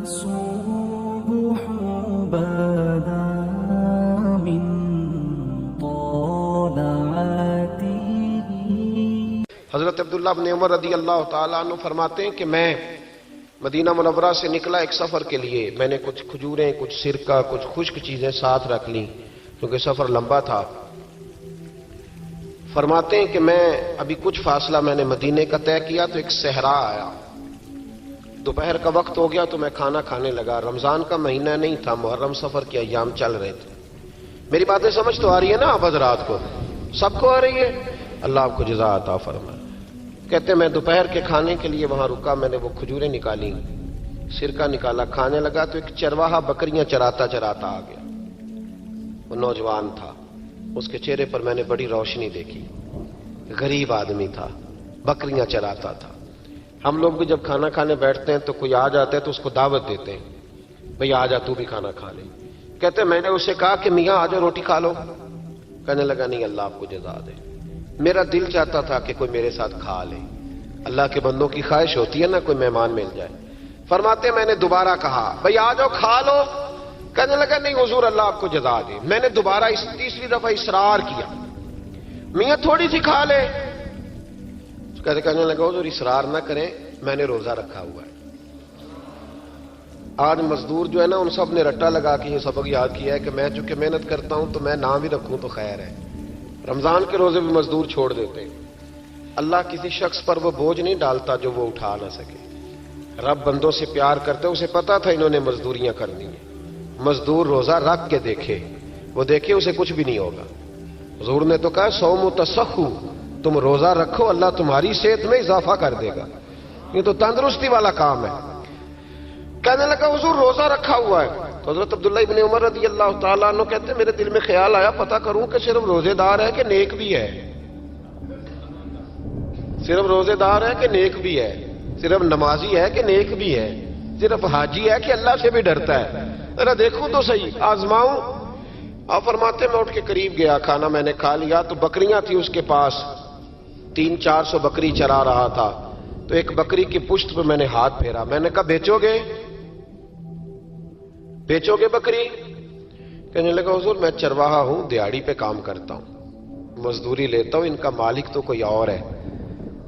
الصبح بدا من طلعته. حضرت عبداللہ بن عمر رضی اللہ تعالیٰ عنہ فرماتے ہیں کہ میں مدینہ منورہ سے نکلا ایک سفر کے لیے. میں نے کچھ کھجوریں، کچھ سرکہ، کچھ خشک چیزیں ساتھ رکھ لیں کیونکہ سفر لمبا تھا. فرماتے ہیں کہ میں ابھی کچھ فاصلہ میں نے مدینے کا طے کیا تو ایک صحرا آیا. دوپہر کا وقت ہو گیا تو میں کھانا کھانے لگا. رمضان کا مہینہ نہیں تھا، محرم سفر کے ایام چل رہے تھے. میری باتیں سمجھ تو آ رہی ہے نا آپ حضرات کو؟ سب کو آ رہی ہے؟ اللہ آپ کو جزا عطا فرمائے. کہتے ہیں میں دوپہر کے کھانے کے لیے وہاں رکا. میں نے وہ کھجوریں نکالی، سرکہ نکالا، کھانے لگا تو ایک چرواہا بکریاں چراتا چراتا آ گیا. وہ نوجوان تھا، اس کے چہرے پر میں نے بڑی روشنی دیکھی. غریب آدمی تھا، بکریاں چراتا تھا. ہم لوگ بھی جب کھانا کھانے بیٹھتے ہیں تو کوئی آ جاتا ہے تو اس کو دعوت دیتے ہیں، بھئی آ جا تو بھی کھانا کھا لے. کہتے ہیں میں نے اسے کہا کہ میاں آ جا روٹی کھا لو. کہنے لگا نہیں، اللہ آپ کو جزا دے، میرا دل چاہتا تھا کہ کوئی میرے ساتھ کھا لے. اللہ کے بندوں کی خواہش ہوتی ہے نا کوئی مہمان مل جائے. فرماتے ہیں میں نے دوبارہ کہا بھئی آ جاؤ کھا لو. کہنے لگا نہیں حضور اللہ آپ کو جزا دے. میں نے دوبارہ تیسری دفعہ اصرار کیا، میاں تھوڑی سی کھا لے. کہنے لگا حضور اصرار نہ کریں، میں نے روزہ رکھا ہوا ہے. آج مزدور جو ہے نا ان سب نے رٹا لگا کے یہ سبق یاد کیا ہے کہ میں چونکہ محنت کرتا ہوں تو میں نہ بھی رکھوں تو خیر ہے. رمضان کے روزے بھی مزدور چھوڑ دیتے ہیں. اللہ کسی شخص پر وہ بوجھ نہیں ڈالتا جو وہ اٹھا نہ سکے. رب بندوں سے پیار کرتے، اسے پتا تھا انہوں نے مزدوریاں کرنی ہیں. مزدور روزہ رکھ کے دیکھے، وہ دیکھے اسے کچھ بھی نہیں ہوگا. حضور نے تو کہا صوم تسخو، تم روزہ رکھو اللہ تمہاری صحت میں اضافہ کر دے گا. یہ تو تندرستی والا کام ہے. کہنے لگا حضور روزہ رکھا ہوا ہے. تو حضرت عبداللہ ابن عمر رضی اللہ تعالیٰ عنہ کہتے ہیں میرے دل میں خیال آیا پتہ کروں کہ صرف روزے دار ہے کہ نیک بھی ہے. صرف روزے دار ہے کہ نیک بھی ہے، صرف نمازی ہے کہ نیک بھی ہے، صرف حاجی ہے کہ اللہ سے بھی ڈرتا ہے. ذرا دیکھوں تو صحیح، آزماؤں. آپ فرماتے میں اٹھ کے قریب گیا، کھانا میں نے کھا لیا تو بکریاں تھی اس کے پاس، 300-400 بکری چرا رہا تھا. تو ایک بکری کی پشت پہ میں نے ہاتھ پھیرا. میں نے کہا بیچو گے؟ بیچو گے بکری؟ کہنے لگا حضور میں چرواہا ہوں، دیہڑی پہ کام کرتا ہوں، مزدوری لیتا ہوں، ان کا مالک تو کوئی اور ہے.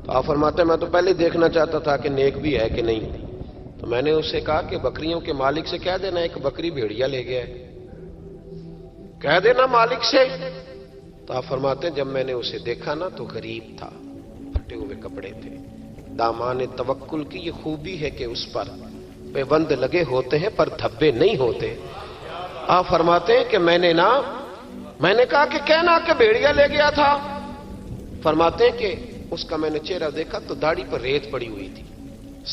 تو آپ فرماتے ہیں میں تو پہلے دیکھنا چاہتا تھا کہ نیک بھی ہے کہ نہیں. تو میں نے اس سے کہا کہ بکریوں کے مالک سے کہہ دینا ایک بکری بھیڑیا لے گیا ہے، کہہ دینا مالک سے. تو آپ فرماتے ہیں جب میں نے اسے دیکھا نا تو غریب تھا، پھٹے ہوئے کپڑے تھے. دامان توکل کی یہ خوبی ہے کہ اس پر پیوند لگے ہوتے ہیں پر دھبے نہیں ہوتے. آپ فرماتے ہیں کہ میں نے کہا کہ کہنا کہ بھیڑیا لے گیا تھا. فرماتے ہیں کہ اس کا میں نے چہرہ دیکھا تو داڑھی پر ریت پڑی ہوئی تھی،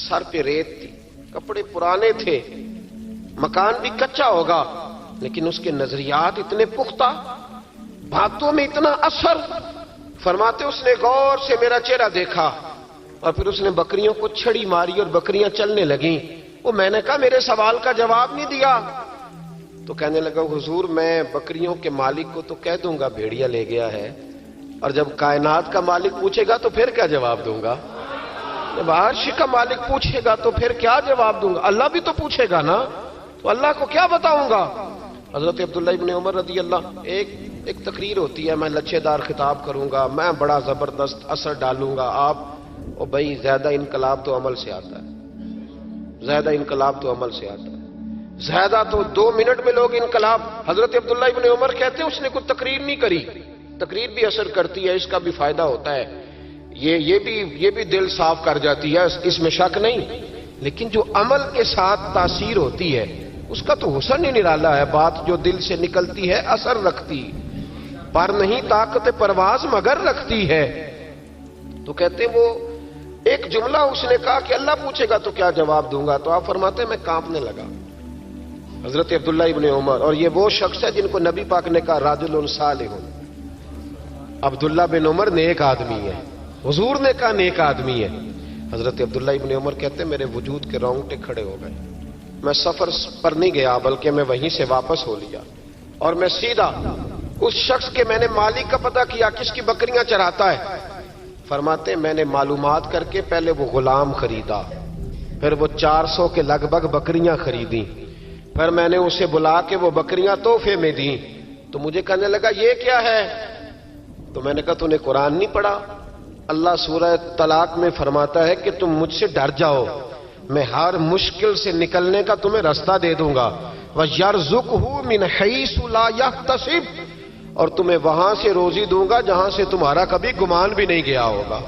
سر پہ ریت تھی، کپڑے پرانے تھے، مکان بھی کچا ہوگا لیکن اس کے نظریات اتنے پختہ، باتوں میں اتنا اثر. فرماتے اس نے غور سے میرا چہرہ دیکھا اور پھر اس نے بکریوں کو چھڑی ماری اور بکریاں چلنے لگیں. وہ میں نے کہا میرے سوال کا جواب نہیں دیا. تو کہنے لگا حضور میں بکریوں کے مالک کو تو کہہ دوں گا بھیڑیا لے گیا ہے، اور جب کائنات کا مالک پوچھے گا تو پھر کیا جواب دوں گا؟ جب عرش کا مالک پوچھے گا تو پھر کیا جواب دوں گا؟ اللہ بھی تو پوچھے گا نا، تو اللہ کو کیا بتاؤں گا؟ حضرت عبداللہ ابن عمر رضی اللہ ایک تقریر ہوتی ہے، میں لچھے دار خطاب کروں گا، میں بڑا زبردست اثر ڈالوں گا. آپ او بھائی زیادہ انقلاب تو عمل سے آتا ہے، زیادہ انقلاب تو عمل سے آتا ہے. زیادہ تو 2 منٹ میں لوگ انقلاب. حضرت عبداللہ ابن عمر کہتے ہیں اس نے کوئی تقریر نہیں کری. تقریر بھی اثر کرتی ہے، اس کا بھی فائدہ ہوتا ہے، یہ بھی دل صاف کر جاتی ہے، اس میں شک نہیں. لیکن جو عمل کے ساتھ تاثیر ہوتی ہے اس کا تو حسن ہی نرالا ہے. بات جو دل سے نکلتی ہے اثر رکھتی، پر نہیں طاقت پرواز مگر رکھتی ہے. تو کہتے ہیں وہ ایک جملہ اس نے کہا کہ اللہ پوچھے گا تو کیا جواب دوں گا. تو آپ فرماتے ہیں میں کانپنے لگا. حضرت عبداللہ ابن عمر، اور یہ وہ شخص ہے جن کو نبی پاک نے کہا رجل صالح. عبداللہ بن عمر نیک آدمی ہے، حضور نے کہا نیک آدمی ہے. حضرت عبداللہ ابن عمر کہتے ہیں میرے وجود کے رونگٹے کھڑے ہو گئے. میں سفر پر نہیں گیا بلکہ میں وہیں سے واپس ہو لیا اور میں سیدھا اس شخص کے میں نے مالک کا پتہ کیا کس کی بکریاں چراتا ہے. فرماتے ہیں میں نے معلومات کر کے پہلے وہ غلام خریدا، پھر وہ 400 کے لگ بھگ بکریاں خریدیں. پھر میں نے اسے بلا کے وہ بکریاں تحفے میں دیں. تو مجھے کہنے لگا یہ کیا ہے؟ تو میں نے کہا تو نے قرآن نہیں پڑھا؟ اللہ سورہ طلاق میں فرماتا ہے کہ تم مجھ سے ڈر جاؤ، میں ہر مشکل سے نکلنے کا تمہیں راستہ دے دوں گا. وَيَرْزُقْهُ مِنْ حَيْثُ لَا يَحْتَسِبُ، اور تمہیں وہاں سے روزی دوں گا جہاں سے تمہارا کبھی گمان بھی نہیں گیا ہوگا.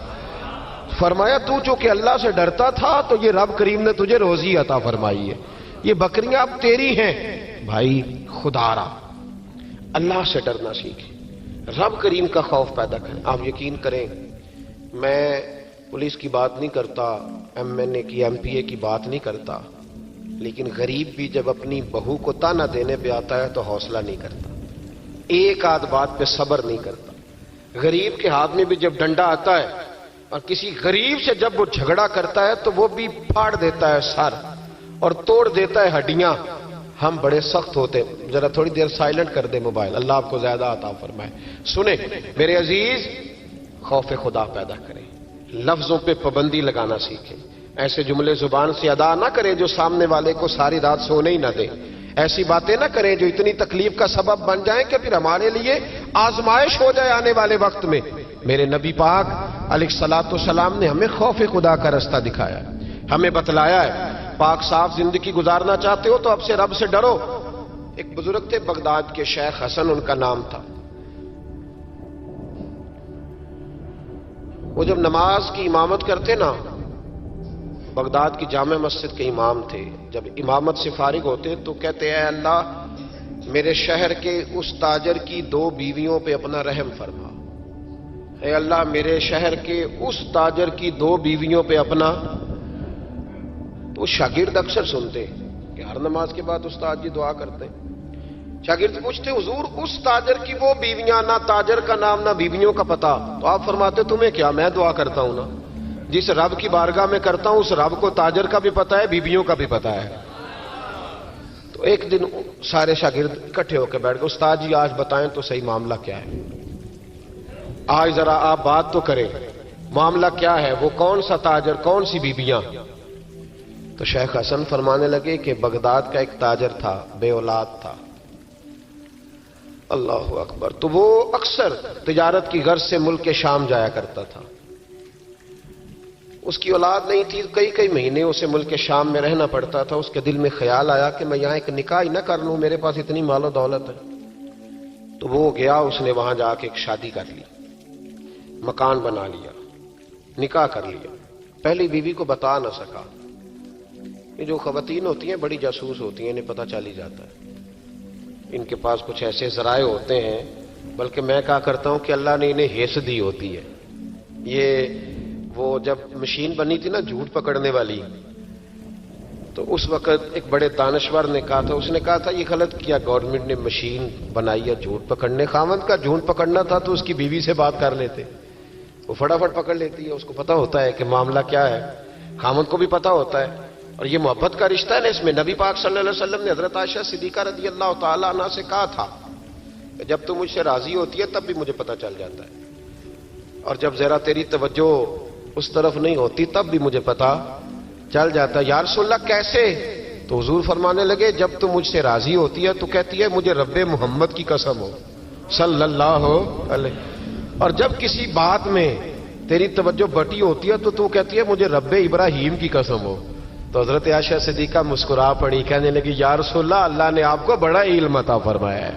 فرمایا تو جو کہ اللہ سے ڈرتا تھا تو یہ رب کریم نے تجھے روزی عطا فرمائی ہے، یہ بکریاں اب تیری ہیں. بھائی خدا را اللہ سے ڈرنا سیکھیں، رب کریم کا خوف پیدا کریں. آپ یقین کریں میں پولیس کی بات نہیں کرتا، ایم این اے کی ایم پی اے کی بات نہیں کرتا، لیکن غریب بھی جب اپنی بہو کو تانا دینے پہ آتا ہے تو حوصلہ نہیں کرتا، ایک آدھ بات پہ صبر نہیں کرتا. غریب کے ہاتھ میں بھی جب ڈنڈا آتا ہے اور کسی غریب سے جب وہ جھگڑا کرتا ہے تو وہ بھی پھاڑ دیتا ہے سر اور توڑ دیتا ہے ہڈیاں. ہم بڑے سخت ہوتے. ذرا تھوڑی دیر سائلنٹ کر دے موبائل، اللہ آپ کو زیادہ عطا فرمائے. سنیں میرے عزیز، خوف خدا پیدا کریں، لفظوں پہ پابندی لگانا سیکھیں. ایسے جملے زبان سے ادا نہ کریں جو سامنے والے کو ساری رات سونے ہی نہ دیں. ایسی باتیں نہ کریں جو اتنی تکلیف کا سبب بن جائیں کہ پھر ہمارے لیے آزمائش ہو جائے آنے والے وقت میں. میرے نبی پاک علیہ الصلوۃ والسلام نے ہمیں خوف خدا کا راستہ دکھایا ہے، ہمیں بتلایا ہے. پاک صاف زندگی گزارنا چاہتے ہو تو اب سے رب سے ڈرو. ایک بزرگ تھے بغداد کے، شیخ حسن ان کا نام تھا. وہ جب نماز کی امامت کرتے نا، بغداد کی جامع مسجد کے امام تھے، جب امامت سے فارغ ہوتے تو کہتے اے اللہ میرے شہر کے اس تاجر کی 2 بیویوں پہ اپنا رحم فرما. اے اللہ میرے شہر کے اس تاجر کی 2 بیویوں پہ اپنا. تو شاگرد اکثر سنتے کہ ہر نماز کے بعد استاد جی دعا کرتے ہیں. شاگرد پوچھتے حضور اس تاجر کی وہ بیویاں، نہ تاجر کا نام نہ بیویوں کا پتہ. تو آپ فرماتے تمہیں کیا، میں دعا کرتا ہوں نا، جس رب کی بارگاہ میں کرتا ہوں اس رب کو تاجر کا بھی پتہ ہے، بیویوں کا بھی پتہ ہے. تو ایک دن سارے شاگرد اکٹھے ہو کے بیٹھ گئے، استاد جی آج بتائیں تو صحیح معاملہ کیا ہے، آج ذرا آپ بات تو کریں، معاملہ کیا ہے، وہ کون سا تاجر، کون سی بیویاں. تو شیخ حسن فرمانے لگے کہ بغداد کا ایک تاجر تھا، بے اولاد تھا. اللہ اکبر. تو وہ اکثر تجارت کی غرض سے ملک شام جایا کرتا تھا. اس کی اولاد نہیں تھی، کئی مہینے اسے ملک شام میں رہنا پڑتا تھا. اس کے دل میں خیال آیا کہ میں یہاں ایک نکاح ہی نہ کر لوں، میرے پاس اتنی مال و دولت ہے. تو وہ گیا، اس نے وہاں جا کے ایک شادی کر لی، مکان بنا لیا، نکاح کر لیا. پہلی بیوی کو بتا نہ سکا. یہ جو خواتین ہوتی ہیں بڑی جاسوس ہوتی ہیں، انہیں پتہ چل ہی جاتا ہے، ان کے پاس کچھ ایسے ذرائع ہوتے ہیں. بلکہ میں کہا کرتا ہوں کہ اللہ نے انہیں ہیس دی ہوتی ہے. یہ وہ جب مشین بنی تھی نا جھوٹ پکڑنے والی، تو اس وقت ایک بڑے دانشور نے کہا تھا، اس نے کہا تھا یہ غلط کیا گورنمنٹ نے مشین بنائی ہے جھوٹ پکڑنے. خاوند کا جھوٹ پکڑنا تھا تو اس کی بیوی سے بات کر لیتے، وہ فٹافٹ پکڑ لیتی ہے، اس کو پتہ ہوتا ہے کہ معاملہ کیا ہے، خاوند کو بھی پتہ ہوتا ہے. اور یہ محبت کا رشتہ ہے نا، اس میں نبی پاک صلی اللہ علیہ وسلم نے حضرت عائشہ صدیقہ رضی اللہ تعالی عنہا سے کہا تھا کہ جب تم مجھ سے راضی ہوتی ہے تب بھی مجھے پتہ چل جاتا ہے، اور جب ذرا تیری توجہ اس طرف نہیں ہوتی تب بھی مجھے پتہ چل جاتا ہے. یا رسول اللہ کیسے؟ تو حضور فرمانے لگے جب تم مجھ سے راضی ہوتی ہے تو کہتی ہے مجھے رب محمد کی قسم ہو صلی اللہ علیہ، اور جب کسی بات میں تیری توجہ بٹی ہوتی ہے تو کہتی ہے مجھے رب ابراہیم کی قسم ہو. تو حضرت عائشہ صدیقہ مسکرا پڑی، کہنے لگی یا رسول اللہ اللہ نے آپ کو بڑا علم عطا فرمایا ہے،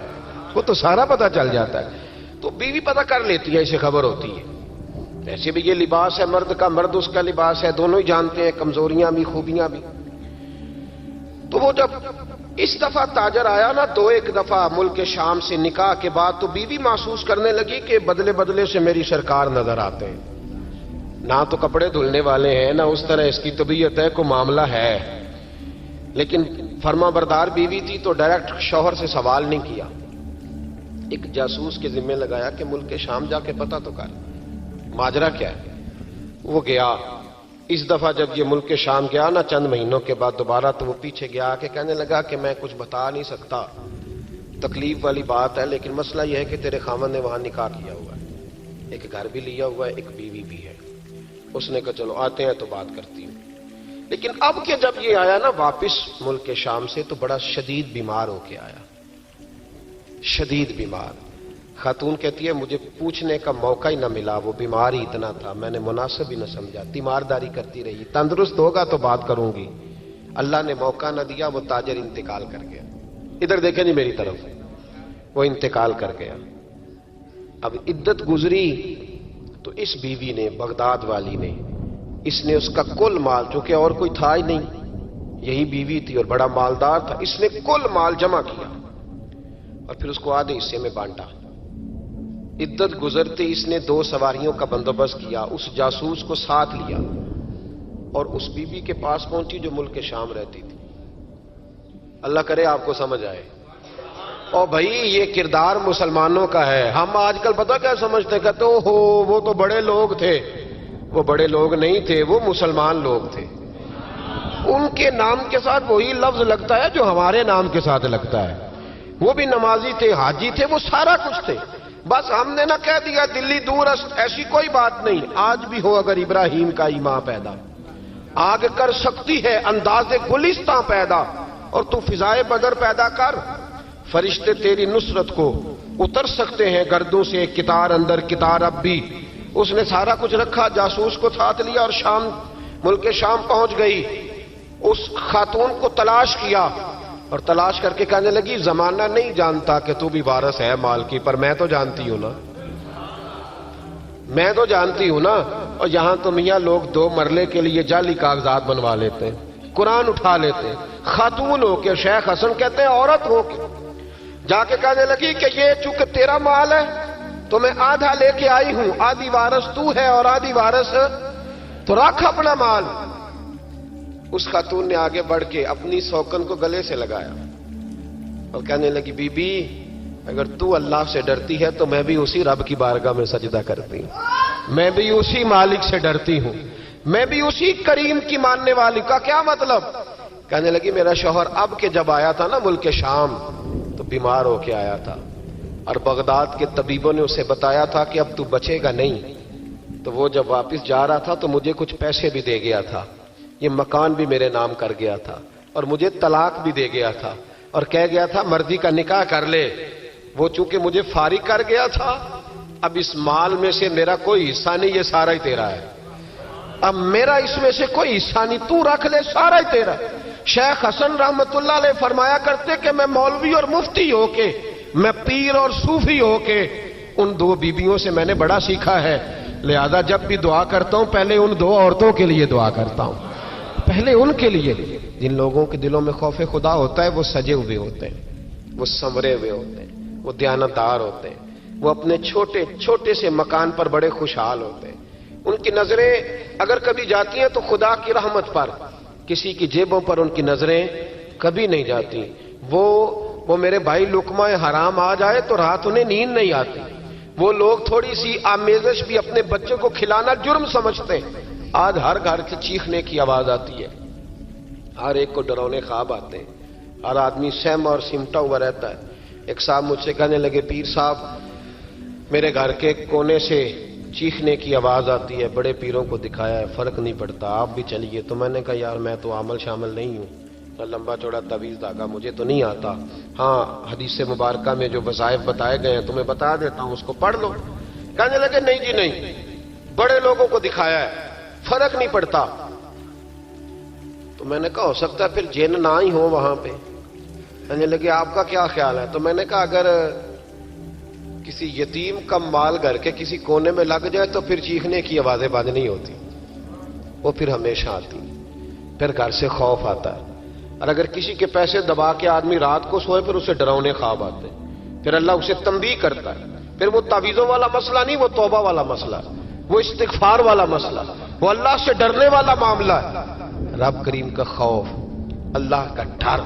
وہ تو سارا پتہ چل جاتا ہے. تو بیوی پتہ کر لیتی ہے، اسے خبر ہوتی ہے. ایسے بھی یہ لباس ہے مرد کا، مرد اس کا لباس ہے، دونوں ہی جانتے ہیں، کمزوریاں بھی خوبیاں بھی. تو وہ جب اس دفعہ تاجر آیا نا، ایک دفعہ ملک شام سے نکاح کے بعد، تو بیوی محسوس کرنے لگی کہ بدلے بدلے سے میری سرکار نظر آتے ہیں، نہ تو کپڑے دھلنے والے ہیں، نہ اس طرح اس کی طبیعت ہے، کوئی معاملہ ہے. لیکن فرما بردار بیوی تھی تو ڈائریکٹ شوہر سے سوال نہیں کیا، ایک جاسوس کے ذمہ لگایا کہ ملک شام جا کے پتہ تو کر ماجرا کیا ہے. وہ گیا. اس دفعہ جب یہ ملک شام گیا نا چند مہینوں کے بعد دوبارہ، تو وہ پیچھے گیا کہ کہنے لگا کہ میں کچھ بتا نہیں سکتا، تکلیف والی بات ہے، لیکن مسئلہ یہ ہے کہ تیرے خاوند نے وہاں نکاح کیا ہوا ہے، ایک گھر بھی لیا ہوا ہے، ایک بیوی بھی ہے. اس نے کہا چلو آتے ہیں تو بات کرتی ہوں. لیکن اب کہ جب یہ آیا نا واپس ملک شام سے تو بڑا شدید بیمار ہو کے آیا، شدید بیمار۔ خاتون کہتی ہے مجھے پوچھنے کا موقع ہی نہ ملا، وہ بیمار ہی اتنا تھا، میں نے مناسب ہی نہ سمجھا، تیمارداری کرتی رہی، تندرست ہوگا تو بات کروں گی، اللہ نے موقع نہ دیا، وہ تاجر انتقال کر گیا۔ ادھر دیکھیں جی میری طرف، وہ انتقال کر گیا۔ اب عدت گزری تو اس بیوی نے، بغداد والی نے، اس نے اس کا کل مال، چونکہ اور کوئی تھا ہی نہیں، یہی بیوی تھی اور بڑا مالدار تھا، اس نے کل مال جمع کیا اور پھر اس کو آدھے حصے میں بانٹا۔ عدت گزرتے اس نے 2 سواریوں کا بندوبست کیا، اس جاسوس کو ساتھ لیا اور اس بیوی کے پاس پہنچی جو ملک شام رہتی تھی۔ اللہ کرے آپ کو سمجھ آئے۔ اور بھائی یہ کردار مسلمانوں کا ہے۔ ہم آج کل پتہ کیا سمجھتے، کہتے ہو وہ تو بڑے لوگ تھے، وہ بڑے لوگ نہیں تھے، وہ مسلمان لوگ تھے۔ ان کے نام کے ساتھ وہی لفظ لگتا ہے جو ہمارے نام کے ساتھ لگتا ہے۔ وہ بھی نمازی تھے، حاجی تھے، وہ سارا کچھ تھے، بس ہم نے نہ کہہ دیا دلی دور است، ایسی کوئی بات نہیں۔ آج بھی ہو اگر ابراہیم کا ایمان پیدا، آگ کر سکتی ہے انداز گلستاں پیدا، اور تو فضائے بدر پیدا کر، فرشتے تیری نصرت کو اتر سکتے ہیں گردوں سے کتار اندر کتار اب بھی۔ اس نے سارا کچھ رکھا، جاسوس کو ساتھ لیا اور شام، ملک شام پہنچ گئی۔ اس خاتون کو تلاش کیا اور تلاش کر کے کہنے لگی زمانہ نہیں جانتا کہ تو بھی وارث ہے مال کی، پر میں تو جانتی ہوں نا، میں تو جانتی ہوں نا۔ اور یہاں تو میاں لوگ 2 مرلے کے لیے جعلی کاغذات بنوا لیتے ہیں، قرآن اٹھا لیتے ہیں، خاتون ہو کے، شیخ حسن کہتے ہیں عورت ہو کے جا کے کہنے لگی کہ یہ چونکہ تیرا مال ہے تو میں آدھا لے کے آئی ہوں، آدھی وارث تو ہے اور آدھی وارث تو رکھ اپنا مال۔ اس خاتون نے آگے بڑھ کے اپنی سوکن کو گلے سے لگایا اور کہنے لگی بی بی اگر تو اللہ سے ڈرتی ہے تو میں بھی اسی رب کی بارگاہ میں سجدہ کرتی ہوں، میں بھی اسی مالک سے ڈرتی ہوں، میں بھی اسی کریم کی ماننے والی۔ کا کیا مطلب؟ کہنے لگی میرا شوہر اب کہ جب آیا تھا نا ملک شام تو بیمار ہو کے آیا تھا، اور بغداد کے طبیبوں نے اسے بتایا تھا کہ اب تو بچے گا نہیں، تو وہ جب واپس جا رہا تھا تو مجھے کچھ پیسے بھی دے گیا تھا، یہ مکان بھی میرے نام کر گیا تھا، اور مجھے طلاق بھی دے گیا تھا، اور کہہ گیا تھا مرضی کا نکاح کر لے۔ وہ چونکہ مجھے فارغ کر گیا تھا، اب اس مال میں سے میرا کوئی حصہ نہیں، یہ سارا ہی تیرا ہے، اب میرا اس میں سے کوئی حصہ نہیں، تو رکھ لے، سارا ہی تیرا۔ شیخ حسن رحمت اللہ علیہ فرمایا کرتے کہ میں مولوی اور مفتی ہو کے، میں پیر اور صوفی ہو کے ان 2 بیویوں سے میں نے بڑا سیکھا ہے، لہذا جب بھی دعا کرتا ہوں پہلے ان 2 عورتوں کے لیے دعا کرتا ہوں، پہلے ان کے لیے۔ جن لوگوں کے دلوں میں خوف خدا ہوتا ہے وہ سجے ہوئے ہوتے ہیں، وہ سنورے ہوئے ہوتے ہیں، وہ دیانتدار ہوتے ہیں، وہ اپنے چھوٹے چھوٹے سے مکان پر بڑے خوشحال ہوتے ہیں۔ ان کی نظریں اگر کبھی جاتی ہیں تو خدا کی رحمت پر، کسی کی جیبوں پر ان کی نظریں کبھی نہیں جاتی۔ وہ میرے بھائی لقمہ حرام آ جائے تو رات انہیں نیند نہیں آتی۔ وہ لوگ تھوڑی سی آمیزش بھی اپنے بچوں کو کھلانا جرم سمجھتے ہیں۔ آج ہر گھر سے چیخنے کی آواز آتی ہے، ہر ایک کو ڈرونے خواب آتے ہیں، ہر آدمی سہما اور سمٹا ہوا رہتا ہے۔ ایک صاحب مجھ سے کہنے لگے پیر صاحب میرے گھر کے کونے سے چیخنے کی آواز آتی ہے، بڑے پیروں کو دکھایا ہے فرق نہیں پڑتا، آپ بھی چلیے۔ تو میں نے کہا یار میں تو عمل شامل نہیں ہوں، لمبا چوڑا تعویذ دھاگا مجھے تو نہیں آتا، ہاں حدیث مبارکہ میں جو وظائف بتائے گئے ہیں تمہیں بتا دیتا ہوں، اس کو پڑھ لو۔ کہنے لگے نہیں جی نہیں، بڑے لوگوں کو دکھایا ہے فرق نہیں پڑتا۔ تو میں نے کہا ہو سکتا ہے پھر جن نہ ہی ہو وہاں پہ۔ کہنے لگے آپ کا کیا خیال ہے؟ تو میں نے کہا اگر کسی یتیم کا مال گھر کے کسی کونے میں لگ جائے تو پھر چیخنے کی آوازیں بند نہیں ہوتی، وہ پھر ہمیشہ آتی، پھر گھر سے خوف آتا ہے۔ اور اگر کسی کے پیسے دبا کے آدمی رات کو سوئے پھر اسے ڈراؤنے خواب آتے ہیں، پھر اللہ اسے تنبیہ کرتا ہے۔ پھر وہ تعویذوں والا مسئلہ نہیں، وہ توبہ والا مسئلہ، وہ استغفار والا مسئلہ، وہ اللہ سے ڈرنے والا معاملہ ہے۔ رب کریم کا خوف، اللہ کا ڈر،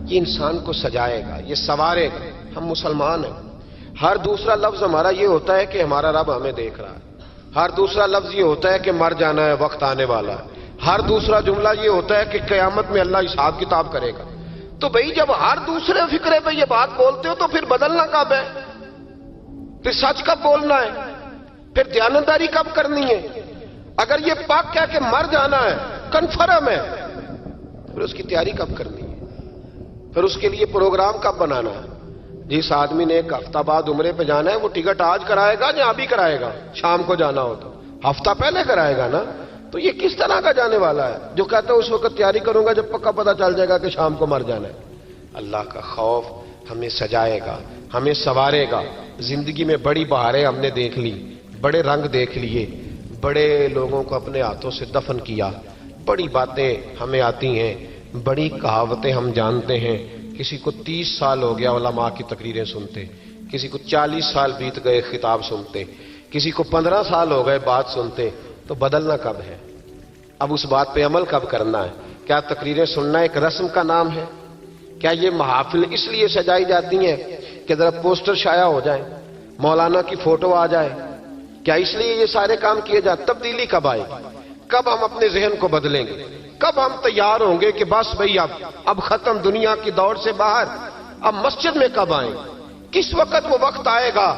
یہ انسان کو سجائے گا، یہ سنوارے گا۔ ہم مسلمان ہیں، ہر دوسرا لفظ ہمارا یہ ہوتا ہے کہ ہمارا رب ہمیں دیکھ رہا ہے، ہر دوسرا لفظ یہ ہوتا ہے کہ مر جانا ہے، وقت آنے والا ہے، ہر دوسرا جملہ یہ ہوتا ہے کہ قیامت میں اللہ حساب کتاب کرے گا۔ تو بھئی جب ہر دوسرے فکرے پہ یہ بات بولتے ہو تو پھر بدلنا کب ہے؟ پھر سچ کب بولنا ہے؟ پھر دیانتداری کب کرنی ہے؟ اگر یہ پاک کہہ کہ مر جانا ہے، کنفرم ہے، پھر اس کی تیاری کب کرنی ہے، پھر اس کے لیے پروگرام کب بنانا ہے. جس آدمی نے ایک ہفتہ بعد عمرے پہ جانا ہے وہ ٹکٹ آج کرائے گا یا ابھی کرائے گا؟ شام کو جانا ہو تو ہفتہ پہلے کرائے گا نا. تو یہ کس طرح کا جانے والا ہے جو کہتا ہے اس وقت تیاری کروں گا جب پکا پتہ چل جائے گا کہ شام کو مر جانا ہے. اللہ کا خوف ہمیں سجائے گا، ہمیں سنوارے گا. زندگی میں بڑی بہاریں ہم نے دیکھ لی، بڑے رنگ دیکھ لیے، بڑے لوگوں کو اپنے ہاتھوں سے دفن کیا، بڑی باتیں ہمیں آتی ہیں، بڑی کہاوتیں ہم جانتے ہیں. کسی کو 30 سال ہو گیا علماء کی تقریریں سنتے، کسی کو 40 سال بیت گئے خطاب سنتے، کسی کو 15 سال ہو گئے بات سنتے. تو بدلنا کب ہے؟ اب اس بات پہ عمل کب کرنا ہے؟ کیا تقریریں سننا ایک رسم کا نام ہے؟ کیا یہ محافل اس لیے سجائی جاتی ہیں کہ ذرا پوسٹر شائع ہو جائیں، مولانا کی فوٹو آ جائے؟ کیا اس لیے یہ سارے کام کیے جاتے؟ تبدیلی کب آئے گی؟ کب ہم اپنے ذہن کو بدلیں گے؟ کب ہم تیار ہوں گے کہ بس بھئی اب ختم دنیا کی دور سے باہر، اب مسجد میں کب آئیں؟ کس وقت وہ وقت آئے گا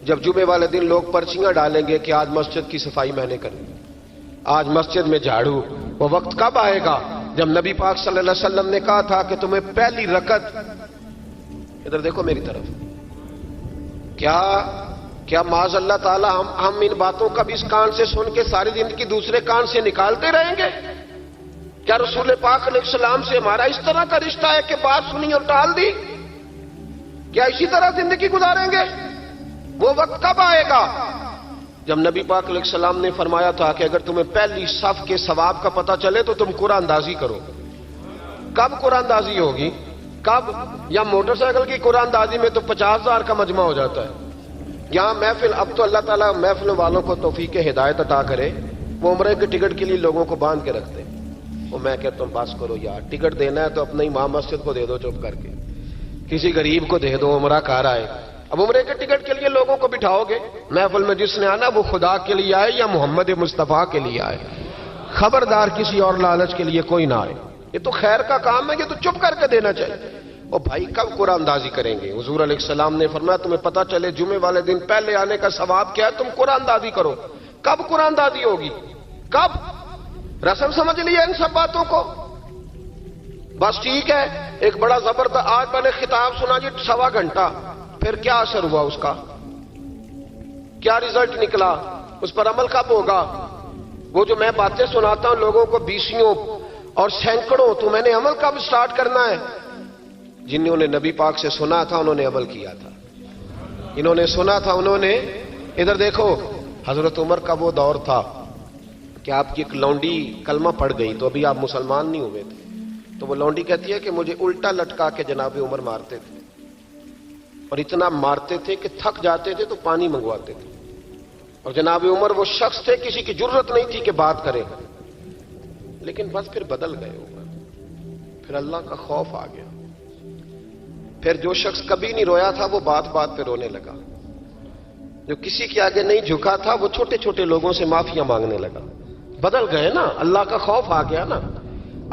جب جمعے والے دن لوگ پرچیاں ڈالیں گے کہ آج مسجد کی صفائی میں نے کرنی، آج مسجد میں جھاڑو؟ وہ وقت کب آئے گا جب نبی پاک صلی اللہ علیہ وسلم نے کہا تھا کہ تمہیں پہلی رکعت، ادھر دیکھو میری طرف، کیا معاذ اللہ تعالی ہم ان باتوں کا بھی اس کان سے سن کے ساری زندگی دوسرے کان سے نکالتے رہیں گے؟ کیا رسول پاک علیہ السلام سے ہمارا اس طرح کا رشتہ ہے کہ بات سنی اور ٹال دی؟ کیا اسی طرح زندگی گزاریں گے؟ وہ وقت کب آئے گا جب نبی پاک علیہ السلام نے فرمایا تھا کہ اگر تمہیں پہلی صف کے ثواب کا پتہ چلے تو تم قرآن اندازی کرو؟ کب قرآن اندازی ہوگی؟ کب؟ یا موٹر سائیکل کی قرآن اندازی میں تو 50,000 کا مجمع ہو جاتا ہے. یہاں محفل، اب تو اللہ تعالیٰ محفل والوں کو توفیق ہدایت عطا کرے، وہ عمرے کے ٹکٹ کے لیے لوگوں کو باندھ کے رکھتے ہیں. وہ میں کہتا ہوں بس کرو یار، ٹکٹ دینا ہے تو اپنے امام مسجد کو دے دو چپ کر کے، کسی غریب کو دے دو، عمرہ کار آئے. اب عمرے کے ٹکٹ کے لیے لوگوں کو بٹھاؤ گے محفل میں؟ جس نے آنا وہ خدا کے لیے آئے یا محمد مصطفیٰ کے لیے آئے. خبردار کسی اور لالچ کے لیے کوئی نہ آئے. یہ تو خیر کا کام ہے، یہ تو چپ کر کے دینا چاہیے. اور بھائی کب قرآن اندازی کریں گے؟ حضور علیہ السلام نے فرمایا تمہیں پتہ چلے جمعے والے دن پہلے آنے کا ثواب کیا ہے، تم قرآن اندازی کرو. کب قرآن اندازی ہوگی؟ کب؟ رسم سمجھ لیا ان سب باتوں کو؟ بس ٹھیک ہے، ایک بڑا زبردست آج میں نے خطاب سنا جی 1.25 گھنٹہ، پھر کیا اثر ہوا اس کا؟ کیا رزلٹ نکلا؟ اس پر عمل کب ہوگا؟ وہ جو میں باتیں سناتا ہوں لوگوں کو 20 اور سینکڑوں، تو میں نے عمل کب سٹارٹ کرنا ہے؟ جنہوں نے نبی پاک سے سنا تھا انہوں نے عمل کیا تھا، انہوں نے سنا تھا انہوں نے. ادھر دیکھو حضرت عمر کا وہ دور تھا کہ آپ کی ایک لونڈی کلمہ پڑھ گئی تو ابھی آپ مسلمان نہیں ہوئے تھے، تو وہ لونڈی کہتی ہے کہ مجھے الٹا لٹکا کے جناب عمر مارتے تھے، اور اتنا مارتے تھے کہ تھک جاتے تھے تو پانی منگواتے تھے. اور جناب عمر وہ شخص تھے کسی کی جرت نہیں تھی کہ بات کرے، لیکن بس پھر بدل گئے عمر. پھر اللہ کا خوف آ گیا. پھر جو شخص کبھی نہیں رویا تھا وہ بات بات پہ رونے لگا، جو کسی کے آگے نہیں جھکا تھا وہ چھوٹے چھوٹے لوگوں سے معافیاں مانگنے لگا. بدل گئے نا، اللہ کا خوف آ گیا نا.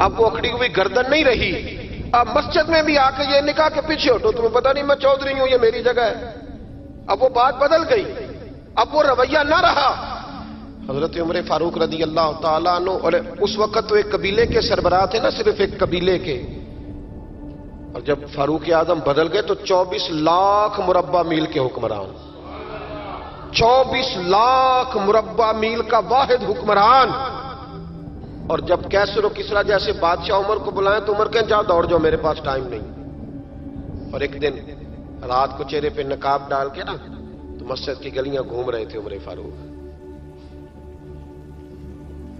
اب وہ اکڑی ہوئی گردن نہیں رہی. اب مسجد میں بھی آ کے یہ نکاح کے پیچھے ہٹو، تمہیں پتہ نہیں میں چودھری ہوں، یہ میری جگہ ہے. اب وہ بات بدل گئی، اب وہ رویہ نہ رہا. حضرت عمر فاروق رضی اللہ تعالیٰ عنہ، اور اس وقت تو ایک قبیلے کے سربراہ تھے نا، صرف ایک قبیلے کے. اور جب فاروق اعظم بدل گئے تو 24 لاکھ مربع میل کے حکمران، 24 لاکھ مربع میل کا واحد حکمران. اور جب کیسر و کسرا جیسے بادشاہ عمر کو بلائیں تو عمر کہیں جاؤ دوڑ جاؤ، میرے پاس ٹائم نہیں. اور ایک دن رات کو چہرے پہ نقاب ڈال کے نا تو مسجد کی گلیاں گھوم رہے تھے عمر فاروق،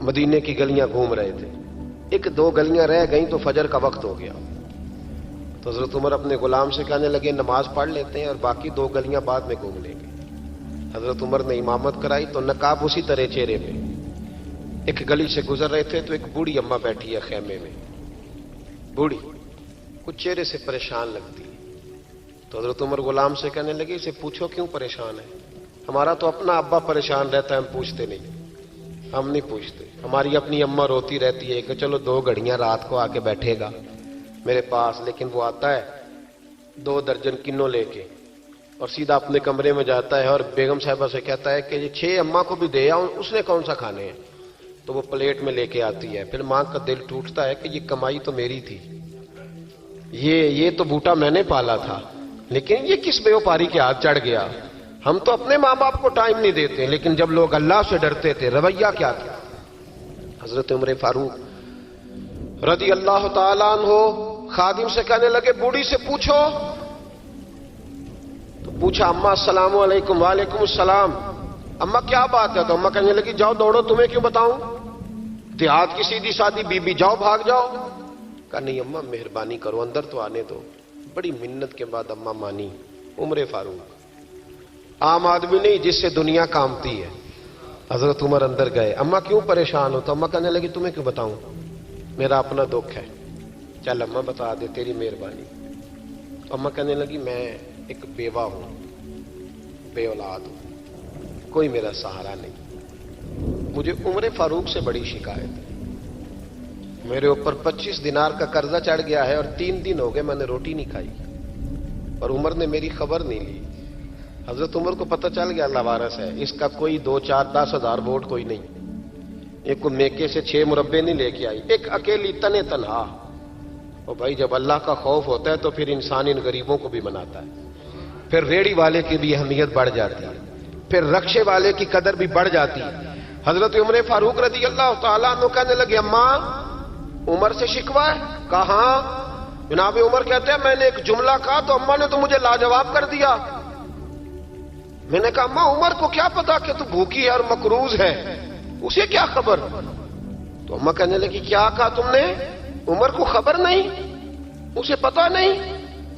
مدینے کی گلیاں گھوم رہے تھے. 1-2 گلیاں رہ گئیں تو فجر کا وقت ہو گیا. تو حضرت عمر اپنے غلام سے کہنے لگے نماز پڑھ لیتے ہیں اور باقی 2 گلیاں بعد میں گھوم لیں گے. حضرت عمر نے امامت کرائی تو نقاب اسی طرح چہرے پہ. ایک گلی سے گزر رہے تھے تو ایک بوڑھی اماں بیٹھی ہے خیمے میں، بوڑھی کچھ چہرے سے پریشان لگتی ہے. تو حضرت عمر غلام سے کہنے لگے اسے پوچھو کیوں پریشان ہے؟ ہمارا تو اپنا ابا پریشان رہتا ہے، ہم پوچھتے نہیں. ہم نہیں پوچھتے. ہماری اپنی اماں روتی رہتی ہے کہ چلو 2 گھڑیاں رات کو آ کے بیٹھے گا میرے پاس، لیکن وہ آتا ہے 2 درجن کنوں لے کے اور سیدھا اپنے کمرے میں جاتا ہے اور بیگم صاحبہ سے کہتا ہے کہ یہ 6 اماں کو بھی دے آؤں، اس نے کون سا کھانے ہیں؟ تو وہ پلیٹ میں لے کے آتی ہے. پھر ماں کا دل ٹوٹتا ہے کہ یہ کمائی تو میری تھی, یہ تو بوٹا میں نے پالا تھا, لیکن یہ کس بیوپاری کے ہاتھ چڑھ گیا. ہم تو اپنے ماں باپ کو ٹائم نہیں دیتے, لیکن جب لوگ اللہ سے ڈرتے تھے رویہ کیا تھا. حضرت عمر فاروق رضی اللہ تعالیٰ عنہ خادم سے کہنے لگے بوڑھی سے پوچھو. تو پوچھا اماں السلام علیکم. وعلیکم السلام. اماں کیا بات ہے؟ تو اماں کہنے لگی جاؤ دوڑو, تمہیں کیوں بتاؤں, دیہات کی سیدھی سادی بی بی, جاؤ بھاگ جاؤ. کہا نہیں اماں مہربانی کرو, اندر تو آنے دو. بڑی منت کے بعد اماں مانی. عمر فاروق عام آدمی نہیں جس سے دنیا کامتی ہے. حضرت عمر اندر گئے. اماں کیوں پریشان ہو؟ تو اماں کہنے لگی تمہیں کیوں بتاؤں, میرا اپنا دکھ ہے. چل اماں بتا دے, تیری مہربانی. اماں کہنے لگی میں ایک بیوہ ہوں, بے اولاد ہوں, کوئی میرا سہارا نہیں. مجھے عمر فاروق سے بڑی شکایت ہے. میرے اوپر 25 دینار کا قرضہ چڑھ گیا ہے اور 3 دن ہو گئے میں نے روٹی نہیں کھائی, اور عمر نے میری خبر نہیں لی. حضرت عمر کو پتہ چل گیا لاوارث ہے, اس کا کوئی 2 4 10 ہزار ووٹ کوئی نہیں, ایک کو میکے سے 6 مربے نہیں لے کے آئی, ایک اکیلی تنے تنہا. اور بھائی جب اللہ کا خوف ہوتا ہے تو پھر انسان ان غریبوں کو بھی مناتا ہے. پھر ریڑھی والے کی بھی اہمیت بڑھ جاتی ہے, پھر رکشے والے کی قدر بھی بڑھ جاتی ہے. حضرت عمر فاروق رضی اللہ تعالیٰ عنہ کہنے لگے اماں عمر سے شکوہ ہے؟ کہاں؟ جناب عمر کہتے ہیں میں نے ایک جملہ کہا تو اماں نے تو مجھے لاجواب کر دیا. میں نے کہا اماں عمر کو کیا پتا کہ تو بھوکی ہے اور مقروض ہے, اسے کیا خبر؟ تو اماں کہنے لگی کیا کہا تم نے؟ عمر کو خبر نہیں, اسے پتا نہیں.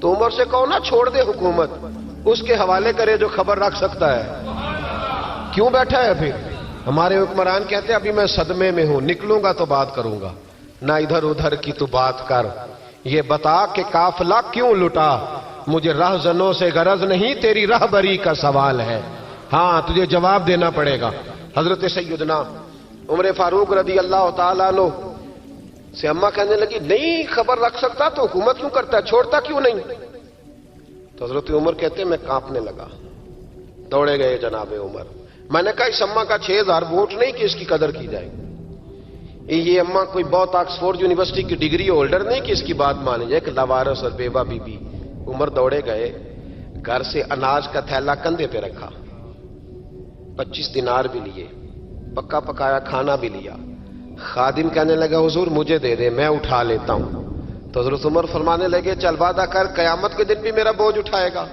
تو عمر سے کہو نا چھوڑ دے حکومت, اس کے حوالے کرے جو خبر رکھ سکتا ہے. کیوں بیٹھا ہے پھر؟ ہمارے حکمران کہتے ہیں ابھی میں صدمے میں ہوں, نکلوں گا تو بات کروں گا, نہ ادھر ادھر کی تو بات کر. یہ بتا کہ قافلہ کیوں لٹا, مجھے رہزنوں سے غرض نہیں, تیری رہبری کا سوال ہے. ہاں تجھے جواب دینا پڑے گا. حضرت سیدنا عمر فاروق رضی اللہ تعالیٰ عنہ سے اماں کہنے لگی نہیں خبر رکھ سکتا تو حکومت کیوں کرتا ہے, چھوڑتا کیوں نہیں؟ تو حضرت عمر کہتے ہیں میں کانپنے لگا. دوڑے گئے جناب عمر. میں نے کہا اس اماں کا 6000 ووٹ نہیں کہ اس کی قدر کی جائے. یہ اماں کوئی بہت آکسفورڈ یونیورسٹی کی ڈگری ہولڈر نہیں کہ اس کی بات مانی جائے, کہ لاوارث اور بیوہ بی بی. عمر دوڑے گئے, گھر سے اناج کا تھیلا کندھے پہ رکھا, 25 دینار بھی لیے, پکا پکایا کھانا بھی لیا. خادم کہنے لگا حضور مجھے دے دے میں اٹھا لیتا ہوں. تو حضرت عمر فرمانے لگے چل وعدہ کر قیامت کے دن بھی میرا بوجھ اٹھائے گا.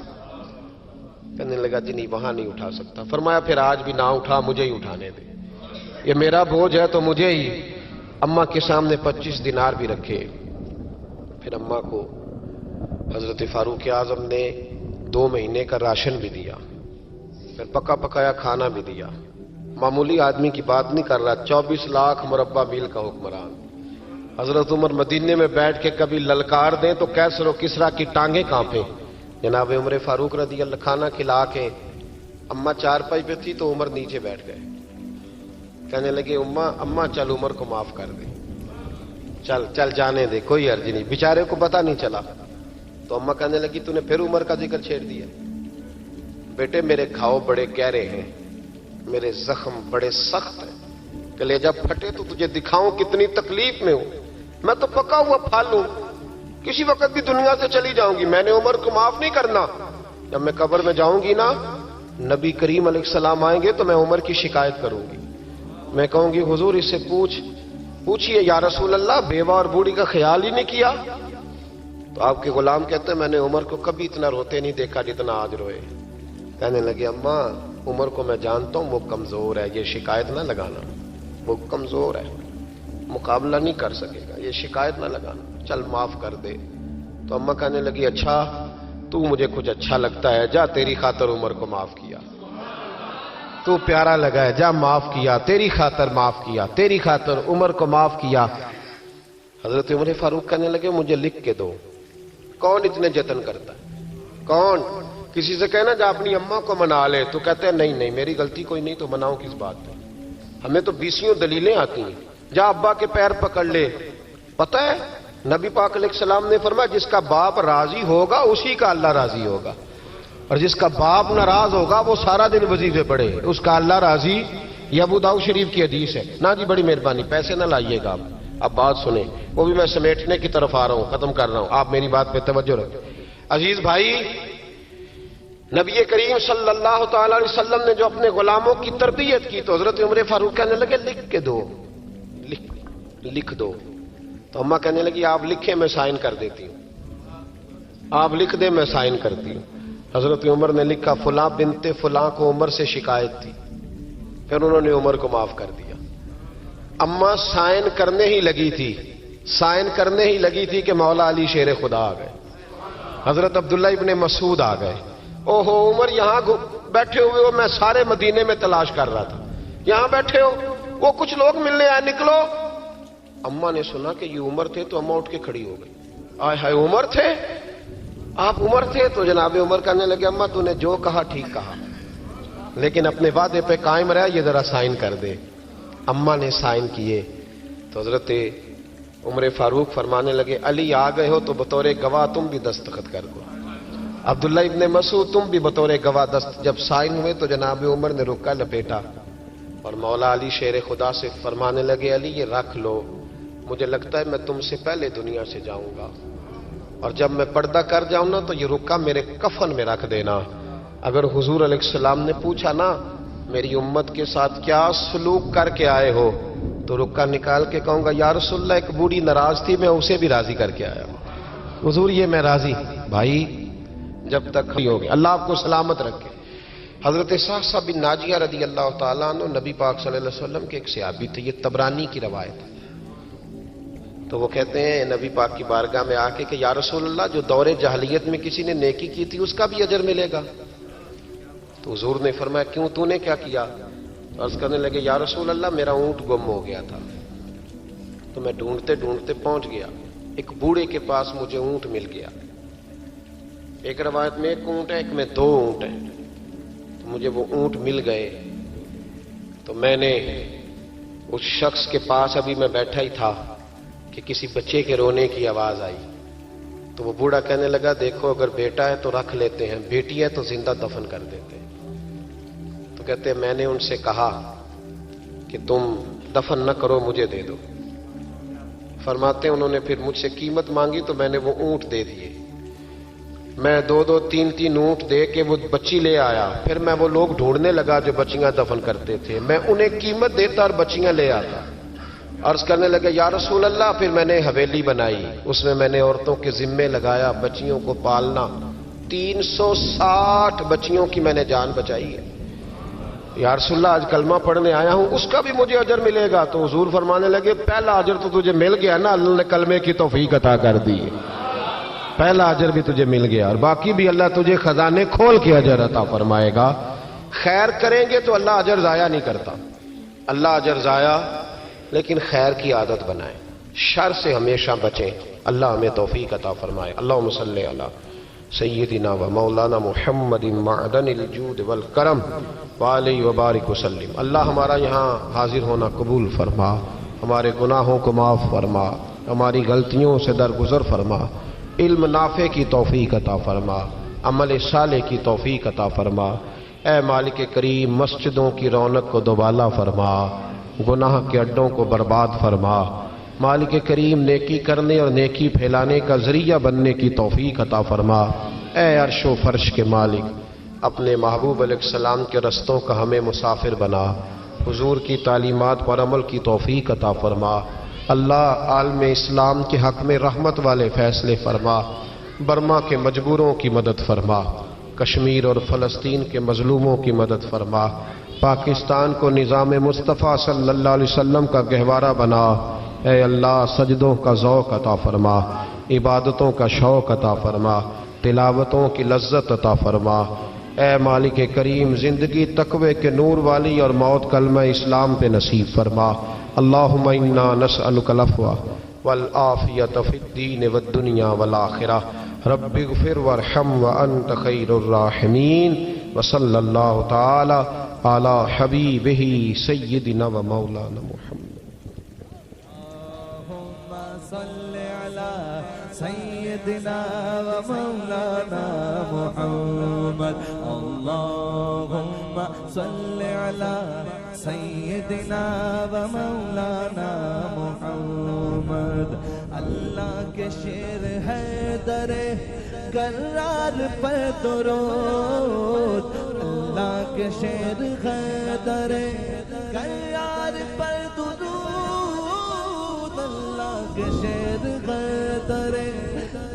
کہنے لگا جی نہیں وہاں نہیں اٹھا سکتا. فرمایا پھر آج بھی نہ اٹھا, مجھے ہی اٹھانے دے, یہ میرا بوجھ ہے تو مجھے ہی. اماں کے سامنے 25 دینار بھی رکھے. پھر اماں کو حضرت فاروق اعظم نے 2 مہینے کا راشن بھی دیا, پھر پکا پکایا کھانا بھی دیا. معمولی آدمی کی بات نہیں کر رہا, 24 لاکھ مربع میل کا حکمران. حضرت عمر مدینے میں بیٹھ کے کبھی للکار دیں تو کیسر و کسرا کی ٹانگیں کانپیں. جناب عمر فاروق رضی اللہ کھانا کھلا کے اماں چارپائی پہ تھی تو عمر نیچے بیٹھ گئے. کہنے لگے اماں چل عمر کو معاف کر دے, چل چل جانے دے, کوئی عرض نہیں, بیچارے کو پتہ نہیں چلا. تو اماں کہنے لگی تو نے پھر عمر کا ذکر چھیڑ دیا. بیٹے میرے گھاؤ بڑے گہرے ہیں, میرے زخم بڑے سخت ہیں, کلیجہ پھٹے تو تجھے دکھاؤں کتنی تکلیف میں ہوں. میں تو پکا ہوا پھل ہوں, کسی وقت بھی دنیا سے چلی جاؤں گی. میں نے عمر کو معاف نہیں کرنا. جب میں قبر میں جاؤں گی نا, نبی کریم علیہ السلام آئیں گے تو میں عمر کی شکایت کروں گی. میں کہوں گی حضور اس سے پوچھئے یا رسول اللہ بیوہ اور بوڑھی کا خیال ہی نہیں کیا. تو آپ کے غلام کہتے ہیں میں نے عمر کو کبھی اتنا روتے نہیں دیکھا جتنا آج روئے. کہنے لگے اماں عمر کو میں جانتا ہوں وہ کمزور ہے, یہ شکایت نہ لگانا, وہ کمزور ہے, مقابلہ نہیں کر سکے گا, یہ شکایت نہ لگانا, چل معاف کر دے. تو اماں کہنے لگی اچھا تو مجھے کچھ اچھا لگتا ہے, جا تیری خاطر عمر کو معاف کیا, تو پیارا لگا ہے, جا معاف کیا, تیری خاطر معاف کیا, تیری خاطر عمر کو معاف کیا. حضرت عمر فاروق کہنے لگے مجھے لکھ کے دو. کون اتنے جتن کرتا ہے, کون؟ کسی سے کہنا جا اپنی اماں کو منا لے, تو کہتے ہیں نہیں نہیں میری غلطی کوئی نہیں تو مناؤں کس بات پہ, ہمیں تو 20 دلیلیں آتی ہیں. جا ابا کے پیر پکڑ لے. پتہ ہے نبی پاک علیہ السلام نے فرمایا جس کا باپ راضی ہوگا اسی کا اللہ راضی ہوگا, اور جس کا باپ ناراض ہوگا وہ سارا دن وظیفے پڑھے, اس کا اللہ راضی یہ ابو داؤد شریف کی حدیث ہے. نا جی بڑی مہربانی پیسے نہ لائیے گا. اب بات سنیں, وہ بھی میں سمیٹنے کی طرف آ رہا ہوں, ختم کر رہا ہوں, آپ میری بات پہ توجہ رکھیں. عزیز بھائی, نبی کریم صلی اللہ تعالی علیہ وسلم نے جو اپنے غلاموں کی تربیت کی تو حضرت عمر فاروق کہنے لگے لکھ کے دو, لکھ دو. تو اماں کہنے لگی آپ لکھیں میں سائن کر دیتی ہوں, آپ لکھ دیں میں سائن کرتی ہوں. حضرت عمر نے لکھا فلاں بنت فلاں کو عمر سے شکایت تھی, پھر انہوں نے عمر کو معاف کر دیا. اماں سائن کرنے ہی لگی تھی, سائن کرنے ہی لگی تھی کہ مولا علی شیر خدا آ گئے, حضرت عبداللہ ابن مسعود آ گئے. اوہو عمر یہاں بیٹھے ہوئے ہو, میں سارے مدینے میں تلاش کر رہا تھا, یہاں بیٹھے ہو, وہ کچھ لوگ ملنے آئے, نکلو. اماں نے سنا کہ یہ عمر تھے تو اماں اٹھ کے کھڑی ہو گئی. آئے ہائے عمر تھے, آپ عمر تھے. تو جناب عمر کہنے لگے اماں تو نے جو کہا ٹھیک کہا, لیکن اپنے وعدے پہ قائم رہا, یہ ذرا سائن کر دے. اماں نے سائن کیے تو حضرت عمر فاروق فرمانے لگے علی آ گئے ہو تو بطور گواہ تم بھی دستخط کر دو. عبداللہ ابن مسعود تم بھی بطور گواہ جب سائن ہوئے تو جناب عمر نے رکا لپیٹا اور مولا علی شیر خدا سے فرمانے لگے علی یہ رکھ لو, مجھے لگتا ہے میں تم سے پہلے دنیا سے جاؤں گا, اور جب میں پردہ کر جاؤں نا تو یہ رکا میرے کفن میں رکھ دینا. اگر حضور علیہ السلام نے پوچھا نا میری امت کے ساتھ کیا سلوک کر کے آئے ہو, تو رکا نکال کے کہوں گا یا رسول اللہ ایک بوڑھی ناراض تھی میں اسے بھی راضی کر کے آیا ہوں, حضور یہ میں راضی. بھائی جب تک ہو گئے, اللہ آپ کو سلامت رکھے. حضرت صاحب بن ناجیہ رضی اللہ تعالیٰ عنہ نبی پاک صلی اللہ علیہ وسلم کے ایک صحابی تھے, یہ طبرانی کی روایت ہے. تو وہ کہتے ہیں نبی پاک کی بارگاہ میں آ کے کہ یا رسول اللہ جو دور جاہلیت میں کسی نے نیکی کی تھی اس کا بھی اجر ملے گا. تو حضور نے فرمایا کیوں, تو نے کیا کیا؟ عرض کرنے لگے یا رسول اللہ میرا اونٹ گم ہو گیا تھا, تو میں ڈھونڈتے ڈھونڈتے پہنچ گیا, ایک بوڑھے کے پاس مجھے اونٹ مل گیا. ایک روایت میں ایک اونٹ ہے, ایک میں دو اونٹ ہیں. تو مجھے وہ اونٹ مل گئے. تو میں نے اس شخص کے پاس ابھی میں بیٹھا ہی تھا کہ کسی بچے کے رونے کی آواز آئی. تو وہ بوڑھا کہنے لگا دیکھو اگر بیٹا ہے تو رکھ لیتے ہیں, بیٹی ہے تو زندہ دفن کر دیتے ہیں. تو کہتے ہیں میں نے ان سے کہا کہ تم دفن نہ کرو مجھے دے دو. فرماتے ہیں انہوں نے پھر مجھ سے قیمت مانگی تو میں نے وہ اونٹ دے دیے. میں دو دو تین تین اونٹ دے کے وہ بچی لے آیا. پھر میں وہ لوگ ڈھونڈنے لگا جو بچیاں دفن کرتے تھے, میں انہیں قیمت دیتا اور بچیاں لے آتا. عرض کرنے لگے یا رسول اللہ پھر میں نے حویلی بنائی, اس میں میں نے عورتوں کے ذمے لگایا بچیوں کو پالنا. 360 بچیوں کی میں نے جان بچائی ہے. یا رسول اللہ آج کلمہ پڑھنے آیا ہوں اس کا بھی مجھے اجر ملے گا. تو حضور فرمانے لگے پہلا اجر تو تجھے مل گیا نا, اللہ نے کلمے کی توفیق عطا کر دی, پہلا اجر بھی تجھے مل گیا, اور باقی بھی اللہ تجھے خزانے کھول کے اجر عطا فرمائے گا. خیر کریں گے تو اللہ اجر ضائع نہیں کرتا, اللہ اجر ضائع, لیکن خیر کی عادت بنائیں, شر سے ہمیشہ بچیں. اللہ ہمیں توفیق عطا فرمائے. اللہم صلی علی سیدنا و مولانا محمد معدن الجود والکرم وعلیہ وبارک وسلم. اللہ ہمارا یہاں حاضر ہونا قبول فرما, ہمارے گناہوں کو معاف فرما, ہماری غلطیوں سے درگزر فرما, علم نافع کی توفیق عطا فرما, عمل صالح کی توفیق عطا فرما. اے مالک کریم مسجدوں کی رونق کو دوبالا فرما, گناہ کے اڈوں کو برباد فرما. مالک کریم نیکی کرنے اور نیکی پھیلانے کا ذریعہ بننے کی توفیق عطا فرما. اے عرش و فرش کے مالک اپنے محبوب علیہ السلام کے رستوں کا ہمیں مسافر بنا, حضور کی تعلیمات پر عمل کی توفیق عطا فرما. اللہ عالم اسلام کے حق میں رحمت والے فیصلے فرما, برما کے مجبوروں کی مدد فرما, کشمیر اور فلسطین کے مظلوموں کی مدد فرما, پاکستان کو نظام مصطفیٰ صلی اللہ علیہ وسلم کا گہوارہ بنا. اے اللہ سجدوں کا ذوق عطا فرما, عبادتوں کا شوق عطا فرما, تلاوتوں کی لذت عطا فرما. اے مالک کریم زندگی تقوی کے نور والی اور موت کلمہ اسلام پہ نصیب فرما. اللہم انا نسألک العفو والعافیۃ فی الدین والدنیا والآخرہ. رب اغفر وارحم وانت خیر الراحمین. وصلی اللہ تعالی علی حبیبہ سیدنا و مولانا محمد. صلی علی سیدنا و مولانا محمد. اللہم صلی علی سیدنا و مولانا محمد اللہ کے شیر ہے در کرار پر درود اللہ کے شیر ہے در کرار پر درود اللہ کے شیر ہے در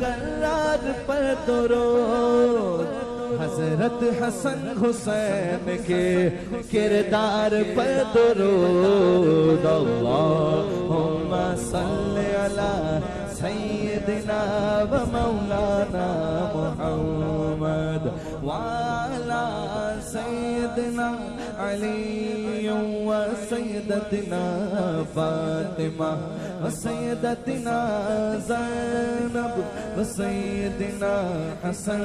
کرار پر درود حضرت حسن حسین کے کردار پر درود اللہم صلی علی سیدنا و مولانا محمد وعلی سیدنا علی و سیدتنا فاطمہ و سیدتنا زینب و سیدنا حسن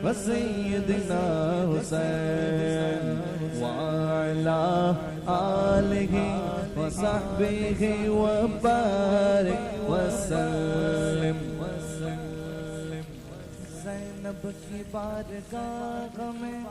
و سیدنا حسین وعلی آلہ و صحبہ و بارک وسلم زینب کی بارگاہ میں